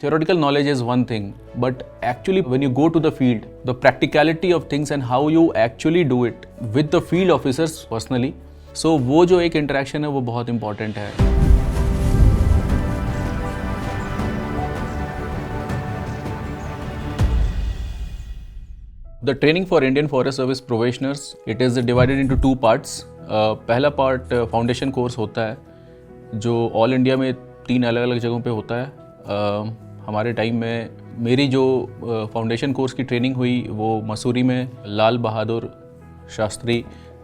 Theoretical knowledge is one thing, but actually when you go to the field, the practicality of things and how you actually do it with the field officers personally, so वो जो एक interaction है वो बहुत important है. The training for Indian Forest Service probationers, it is divided into two parts. पहला part foundation course होता है जो ऑल इंडिया में 3 अलग अलग जगहों पे होता है. हमारे टाइम में मेरी जो फाउंडेशन कोर्स की ट्रेनिंग हुई वो मसूरी में Lal Bahadur Shastri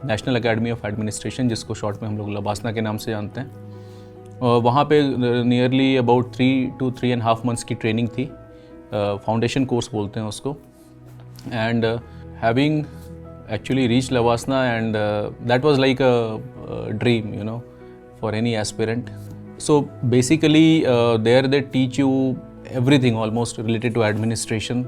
national academy of administration, जिसको शॉर्ट में हम लोग लबासना के नाम से जानते हैं, वहाँ पे नियरली अबाउट 3 to 3.5 months की ट्रेनिंग थी. फाउंडेशन कोर्स बोलते हैं उसको. And having actually reach LBSNAA and that was like a dream, you know, for any aspirant. So basically there they teach you everything almost related to administration.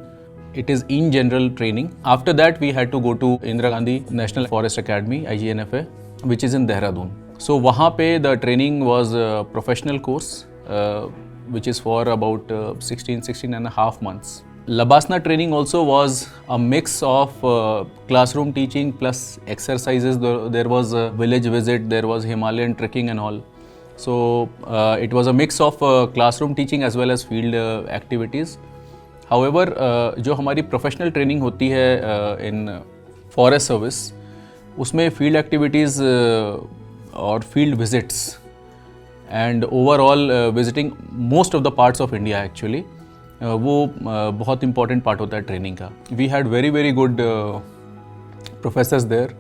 It is in general training. After that we had to go to Indira Gandhi National Forest Academy, IGNFA, which is in Dehradun. So वहाँ पे the training was a professional course which is for about 16 and a half months. Labasna training also was a mix of classroom teaching plus exercises. There was a village visit, there was Himalayan trekking and all. So it was a mix of classroom teaching as well as field activities. However, जो हमारी professional training होती है in forest service, उसमें field activities और field visits and overall visiting most of the parts of India actually, वो बहुत important part होता है ट्रेनिंग का. We had very very good professors there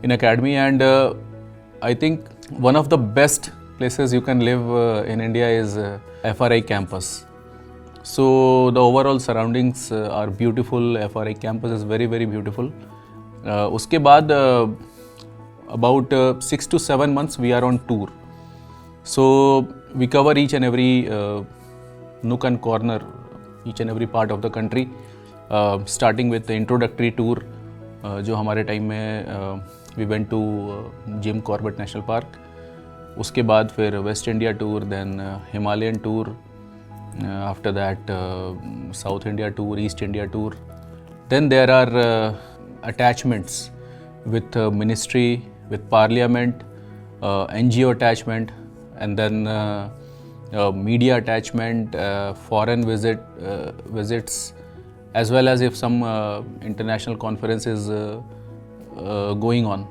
in academy and I think one of the best places you can live in India is FRI campus. So the overall surroundings are beautiful. FRI campus is very very beautiful. उसके बाद about 6 to 7 months we are on tour. So we cover each and every nook and corner, each and every part of the country, starting with the introductory tour जो हमारे time में we went to Jim Corbett National Park. उसके बाद फिर West India tour, then Himalayan tour, after that South India tour, East India tour. Then there are attachments with ministry, with parliament, NGO attachment, and then media attachment, foreign visits, as well as if some international conference is going on.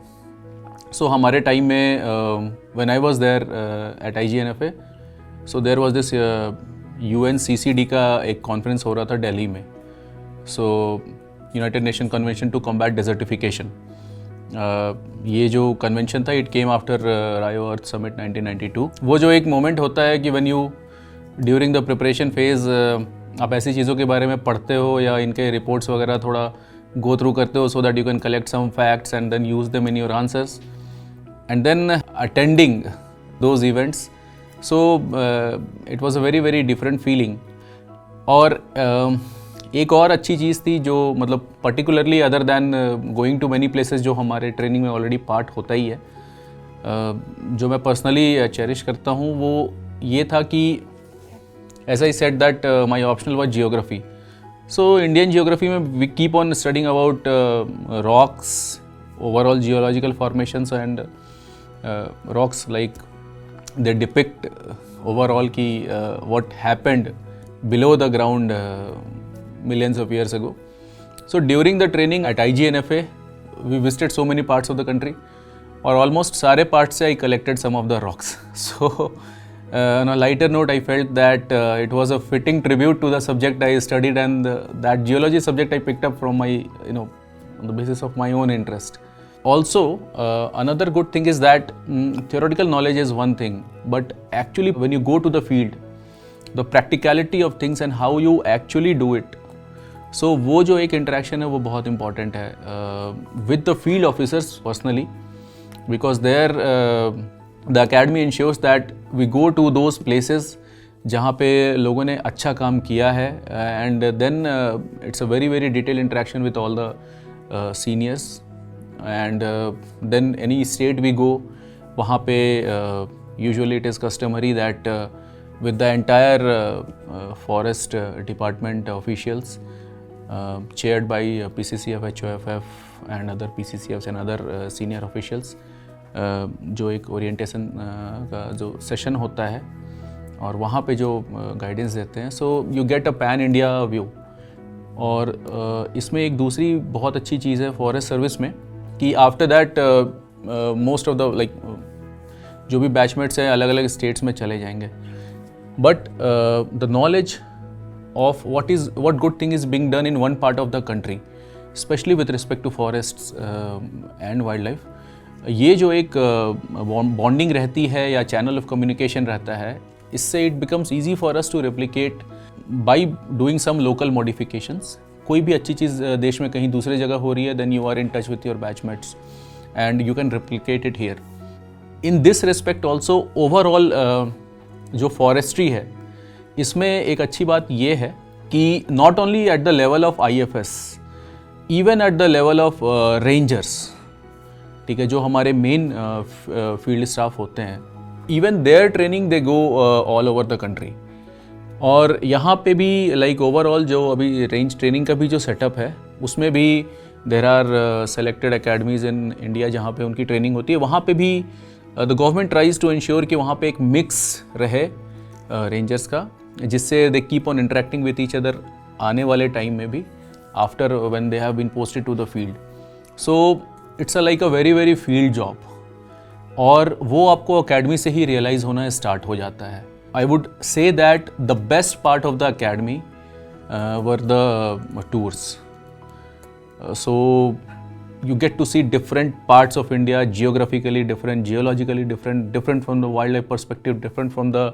So हमारे time में when I was there at IGNFA, so there was this UNCCD का एक conference हो रहा था दिल्ली में. So United Nation Convention to Combat Desertification, ये जो कन्वेंशन था इट केम आफ्टर रायो अर्थ समिट 1992. वो जो एक मोमेंट होता है कि when you during the preparation phase आप ऐसी चीज़ों के बारे में पढ़ते हो या इनके रिपोर्ट्स वगैरह थोड़ा go through करते हो so that you can collect some facts and then use them in your answers, and then attending those events. So it was a very very different feeling. और एक और अच्छी चीज़ थी जो मतलब particularly other than going to many places जो हमारे training में ऑलरेडी पार्ट होता ही है, जो मैं पर्सनली चेरिश करता हूँ, वो ये था कि as I said that my optional was geography. So Indian geography में we keep on studying about rocks, overall geological formations and rocks like they depict overall ki what happened below the ground millions of years ago. So during the training at IGNFA we visited so many parts of the country और almost सारे parts से I collected some of the rocks. So on a lighter note, I felt that it was a fitting tribute to the subject I studied, and that geology subject I picked up from my, you know, on the basis of my own interest. Also, another good thing is that theoretical knowledge is one thing, but actually when you go to the field, the practicality of things and how you actually do it, so वो जो एक interaction है वो बहुत important है with the field officers personally, because there the academy ensures that we go to those places जहाँ पे लोगों ने अच्छा काम किया है, and then it's a very very detailed interaction with all the seniors, and then any state we go, वहाँ पे usually it is customary that with the entire forest department officials chaired by PCCF, HOFF and other PCCFs and other senior officials. जो एक orientation का जो session होता है और वहाँ पे जो गाइडेंस देते हैं, so you get a pan India view. और इसमें एक दूसरी बहुत अच्छी चीज़ है फॉरेस्ट सर्विस में कि after that most of the like जो भी बैचमेट्स हैं अलग अलग स्टेट्स में चले जाएंगे, but the knowledge of what good thing is being done in one part of the country, especially with respect to forests and wildlife. ये जो एक बॉन्डिंग रहती है या चैनल ऑफ कम्युनिकेशन रहता है, इससे it becomes easy for us to replicate by doing some local modifications. कोई भी अच्छी चीज़ देश में कहीं दूसरे जगह हो रही है, then you are in touch with your batchmates and you can replicate it here. In this respect also overall जो फॉरेस्ट्री है, इसमें एक अच्छी बात ये है कि not only at the level of IFS, even at the level of rangers, ठीक है, जो हमारे मेन फील्ड स्टाफ होते हैं, even their training they go all over the country. और यहाँ पे भी लाइक ओवरऑल जो अभी रेंज ट्रेनिंग का भी जो सेटअप है, उसमें भी there are selected academies in India जहाँ पे उनकी ट्रेनिंग होती है. वहाँ पे भी the government tries to ensure कि वहाँ पे एक मिक्स रहे रेंजर्स का, जिससे they keep on interacting with each other आने वाले टाइम में भी, after when they have been posted to the field. So it's a like a very very field job, और वो आपको अकेडमी से ही रियलाइज़ होना स्टार्ट हो जाता है. I would say that the best part of the academy were the tours. So you get to see different parts of India, geographically different, geologically different from the wildlife perspective, different from the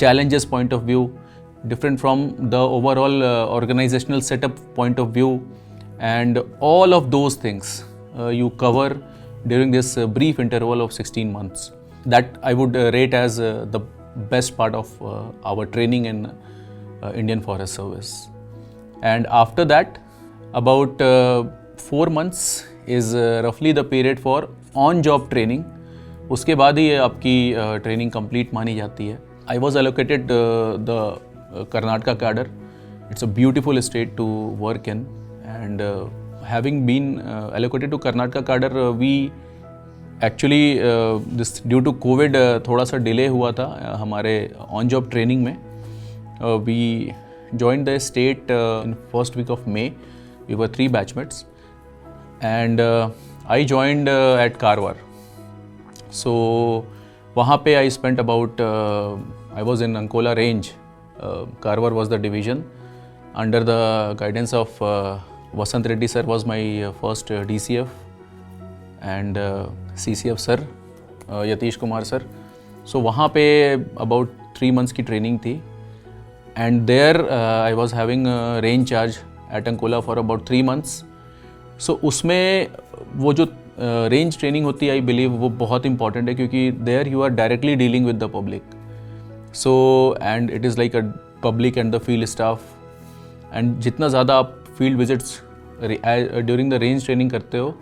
challenges point of view, different from the overall organizational setup point of view, and all of those things you cover during this brief interval of 16 months. That I would rate as the best part of our training in Indian Forest Service. And after that, about 4 months is roughly the period for on job training. उसके बाद ही आपकी training complete मानी जाती है. I was allocated the Karnataka cadre. It's a beautiful state to work in, and having been allocated to Karnataka cadre, we actually this due to COVID थोड़ा सा delay हुआ था हमारे ऑन जॉब ट्रेनिंग में. We joined the state in first week of May. We were 3 batchmates. And I joined at Karwar. So वहाँ पे I spent about I was in Ankola range. Karwar was the division under the guidance of Vasant Reddy sir was my first DCF, and CCF sir Yatish Kumar sir. So वहाँ पे about 3 months की training थी, and there I was having range charge at Ankola for about 3 months. सो उसमें वो जो range training होती है, I believe वो बहुत इंपॉर्टेंट है, क्योंकि there you are directly dealing with the public. So and it is like a public and the field staff, and जितना ज़्यादा आप field visits during the range training करते हो,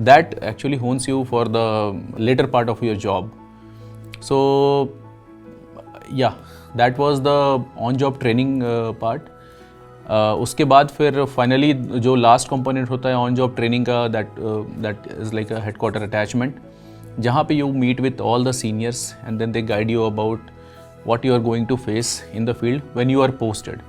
that actually hones you for the latter part of your job. So yeah that was the on job training part. उसके बाद फिर finally जो last component होता है ऑन जॉब ट्रेनिंग का, that is like a headquarter attachment, जहाँ पे you meet with all the seniors and then they guide you about what you are going to face in the field when you are posted.